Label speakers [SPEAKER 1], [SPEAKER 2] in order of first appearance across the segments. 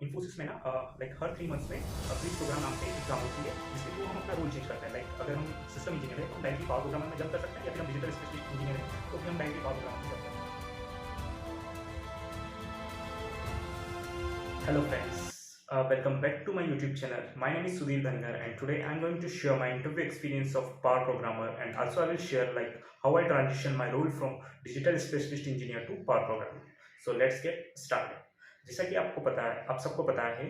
[SPEAKER 1] इन्फोसिस में ना लाइक हर 3 मंथ्स में ब्रिज प्रोग्राम नाम से एग्जाम होती है, जिसके थ्रू हम अपना रोल चेंज करते हैं। लाइक अगर हम सिस्टम इंजीनियर है तो हम डायरेक्टली पावर प्रोग्रामर में जंप कर सकते हैं, या फिर हम डिजिटल स्पेशलिस्ट इंजीनियर है तो फिर हम डायरेक्टली पावर प्रोग्रामर में जंप कर सकते हैं। Hello friends, welcome back to my YouTube channel. My name is Sudhir Dhangar, and today I'm going to share my interview experience of Power Programmer, and also I will share like how I transition my role from digital specialist engineer to Power Programmer. So let's get started. जैसा कि आपको पता है, आप सबको पता है,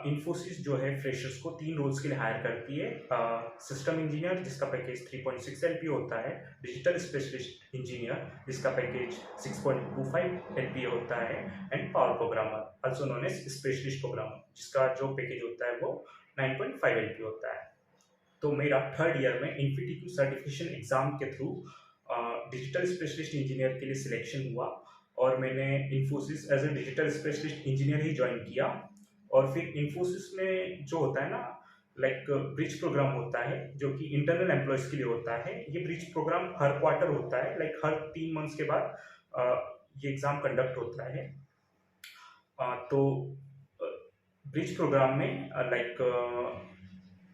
[SPEAKER 1] इन्फोसिस जो है फ्रेशर्स को 3 रोल्स के लिए हायर करती है। सिस्टम इंजीनियर जिसका पैकेज 3.6 LPA होता है, डिजिटल स्पेशलिस्ट इंजीनियर जिसका पैकेज 6.25 LPA होता है, and power programmer also known as specialist programmer जिसका जो पैकेज होता है वो 9.5 LPA होता है। तो मेरा 3rd ईयर में इन्फीटीक्यू सर्टिफिकेशन एग्जाम के थ्रू डिजिटल स्पेशलिस्ट इंजीनियर के लिए सिलेक्शन हुआ, और मैंने Infosys as a digital specialist engineer ही ज्वाइन किया। और फिर इन्फोसिस में जो होता है ना, लाइक ब्रिज प्रोग्राम होता है जो कि इंटरनल एम्प्लॉयज के लिए होता है। ये ब्रिज प्रोग्राम हर क्वार्टर होता है, लाइक हर 3 मंथ्स के बाद ये एग्जाम कंडक्ट होता है। तो ब्रिज प्रोग्राम में लाइक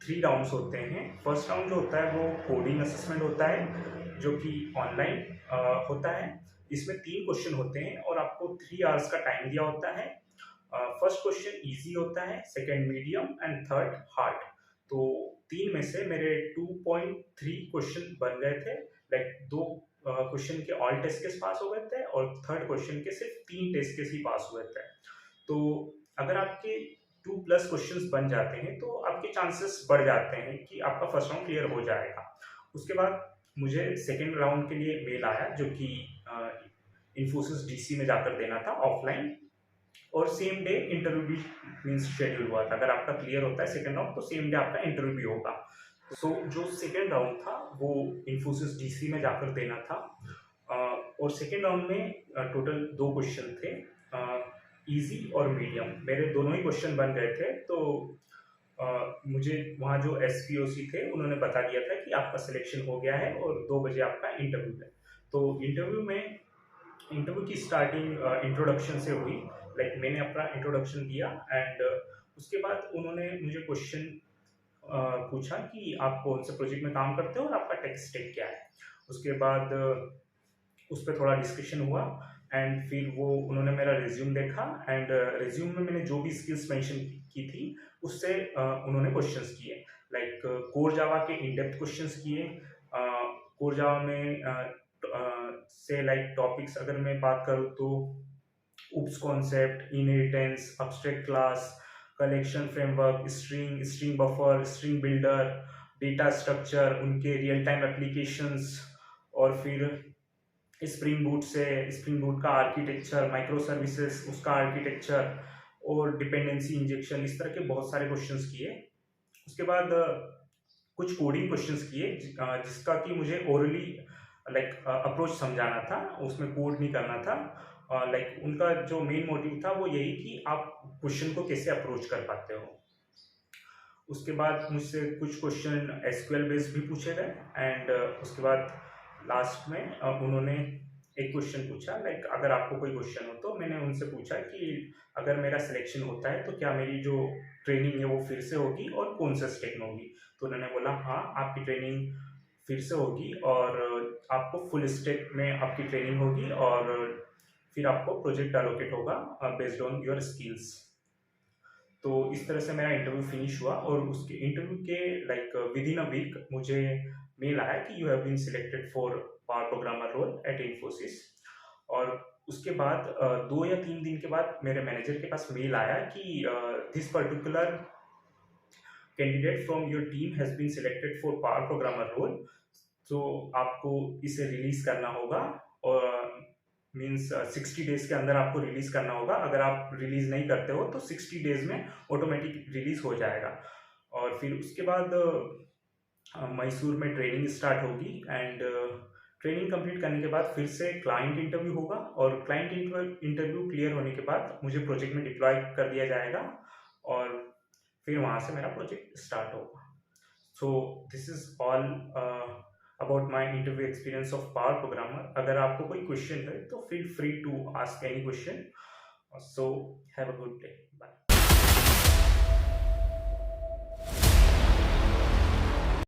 [SPEAKER 1] 3 राउंड्स होते हैं। फर्स्ट राउंड जो होता है वो कोडिंग असेसमेंट होता है जो कि ऑनलाइन होता है। इसमें 3 क्वेश्चन होते हैं और आपको 3 आवर्स का टाइम दिया होता है। फर्स्ट क्वेश्चन इजी होता है, second medium and third hard. तो 3 में से मेरे 2.3 क्वेश्चन बन गए थे। लाइक 2 क्वेश्चन के ऑल टेस्ट केस पास हो गए थे और थर्ड क्वेश्चन के सिर्फ 3 टेस्ट केस ही पास हुए थे। तो अगर आपके 2+ क्वेश्चंस बन जाते हैं तो आपके चांसेस बढ़ जाते हैं कि आपका फर्स्ट राउंड क्लियर हो जाएगा। उसके बाद मुझे सेकेंड राउंड के लिए मेल आया जो कि इन्फोसिस DC में जाकर देना था ऑफलाइन, और सेम डे इंटरव्यू भी मीन्स शेड्यूल हुआ था। अगर आपका क्लियर होता है सेकेंड राउंड तो सेम डे आपका इंटरव्यू भी होगा। सो जो सेकेंड राउंड था वो इन्फोसिस DC में जाकर देना था। और सेकेंड राउंड में टोटल 2 क्वेश्चन थे, इजी और मीडियम। मेरे दोनों ही क्वेश्चन बन गए थे। तो मुझे वहाँ जो SPOC थे उन्होंने बता दिया था कि आपका सिलेक्शन हो गया है और 2 बजे आपका इंटरव्यू है। तो इंटरव्यू की स्टार्टिंग इंट्रोडक्शन से हुई। लाइक मैंने अपना इंट्रोडक्शन दिया एंड उसके बाद उन्होंने मुझे क्वेश्चन पूछा कि आप कौन से प्रोजेक्ट में काम करते हो और आपका टेक स्टैक क्या है। उसके बाद उस पर थोड़ा डिस्कशन हुआ एंड फिर वो उन्होंने मेरा रिज्यूम देखा एंड रिज्यूम में मैंने जो भी स्किल्स मेंशन की थी उससे उन्होंने क्वेश्चंस किए। लाइक कोर जावा के इन डेप्थ क्वेश्चंस किए। कोर जावा में से लाइक टॉपिक्स अगर मैं बात करूँ तो OOPs concept, inheritance, abstract class, collection framework, string buffer, string builder, data structure, उनके रियल टाइम एप्लीकेशंस, और फिर स्प्रिंग बूट का आर्किटेक्चर, माइक्रो सर्विसेज उसका आर्किटेक्चर, और डिपेंडेंसी इंजेक्शन, इस तरह के बहुत सारे क्वेश्चंस किए। उसके बाद कुछ कोडिंग क्वेश्चंस किए जिसका कि मुझे ओरली लाइक अप्रोच समझाना था, उसमें कोड नहीं करना था। लाइक उनका जो मेन मोटिव था वो यही कि आप क्वेश्चन को कैसे अप्रोच कर पाते हो। उसके बाद मुझसे कुछ क्वेश्चन SQL बेस्ड भी पूछे गए एंड उसके बाद लास्ट में उन्होंने एक क्वेश्चन पूछा। लाइक अगर आपको कोई क्वेश्चन हो तो मैंने उनसे पूछा कि अगर मेरा सिलेक्शन होता है तो क्या मेरी जो ट्रेनिंग है वो फिर से होगी और कौन सा स्टेक में होगी। तो उन्होंने बोला हाँ, आपकी ट्रेनिंग फिर से होगी और आपको फुल स्टेक में आपकी ट्रेनिंग होगी और फिर आपको प्रोजेक्ट एलोकेट होगा बेस्ड ऑन योर स्किल्स। तो इस तरह से मेरा इंटरव्यू फिनिश हुआ और उसके इंटरव्यू के like within a week मुझे मेल आया कि you have been selected for power programmer role at Infosys. और उसके बाद 2 या 3 दिन के बाद मेरे मैनेजर के पास मेल आया कि this particular candidate from your team has been selected for power programmer role. तो आपको इसे रिलीज करना होगा और मीन्स 60 डेज के अंदर आपको रिलीज करना होगा। अगर आप रिलीज नहीं करते हो तो 60 डेज में ऑटोमेटिक रिलीज हो जाएगा। और फिर उसके बाद मैसूर में ट्रेनिंग स्टार्ट होगी एंड ट्रेनिंग कंप्लीट करने के बाद फिर से क्लाइंट इंटरव्यू होगा और क्लाइंट इंटरव्यू क्लियर होने के बाद मुझे प्रोजेक्ट में डिप्लॉय कर दिया जाएगा और फिर वहाँ से मेरा प्रोजेक्ट स्टार्ट होगा। So this is all about my interview experience of power programmer. अगर आपको कोई क्वेश्चन है तो feel free to ask any question. So have a good day.